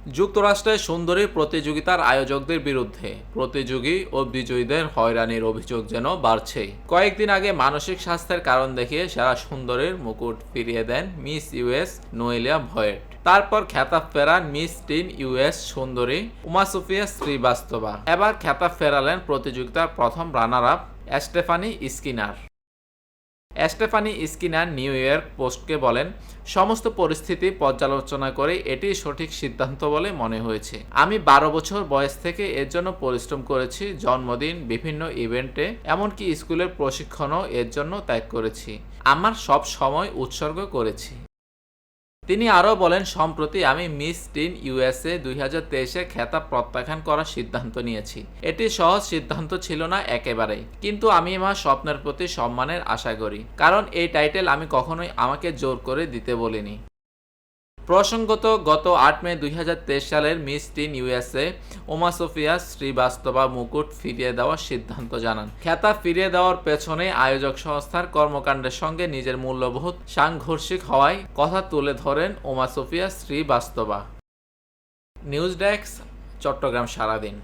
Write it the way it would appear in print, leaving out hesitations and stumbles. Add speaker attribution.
Speaker 1: যুক্তরাষ্ট্রের সুন্দরী প্রতিযোগিতার আয়োজকদের বিরুদ্ধে প্রতিযোগী ও বিজয়ীদের হয়রানির অভিযোগ যেন বাড়ছেই। কয়েকদিন আগে মানসিক স্বাস্থ্যের কারণ দেখিয়ে সেরা সুন্দরীর মুকুট ফিরিয়ে দেন মিস ইউএস নোয়েলিয়া ভয়েট। তারপর খেতাব ফেরান মিস টিন ইউএস সুন্দরী উমা সোফিয়া শ্রীবাস্তবা। এবার খেতাব ফেরালেন প্রতিযোগিতার প্রথম runner up Stephanie Skinner. Stephanie Skinner New York পোস্টকে বলেন, সমস্ত পরিস্থিতি পর্যালোচনা করে এটি সঠিক সিদ্ধান্ত বলে মনে হয়েছে। আমি 12 বছর বয়স থেকে এর জন্য পরিশ্রম করেছি, জন্মদিন, বিভিন্ন ইভেন্টে, এমনকি স্কুলের প্রশিক্ষণও এর জন্য ত্যাগ করেছি। আমার সব সময় উৎসর্গ করেছি। তিনি আরও বলেন, সম্প্রতি আমি মিস টিন ইউএসএ 2023-এ খেতাব প্রত্যাখ্যান করার সিদ্ধান্ত নিয়েছি। এটি সহজ সিদ্ধান্ত ছিল না একেবারেই, কিন্তু আমি আমার স্বপ্নের প্রতি সম্মানের আশা করি, কারণ এই টাইটেল আমি কখনোই আমাকে জোর করে দিতে বলিনি। প্রসঙ্গত, গত 8 মে 2023 সালের Miss Teen USA Uma Sophia Srivastava মুকুট ফিরিয়ে দেওয়ার সিদ্ধান্ত জানান। খেতাব ফিরিয়ে দেওয়ার পেছনে আয়োজক সংস্থার কর্মকাণ্ডের সঙ্গে নিজের মূল্যবোধ সাংঘর্ষিক হওয়ায় কথা তুলে ধরেন Uma Sophia Srivastava. News desk, Chattogram সারাদিন।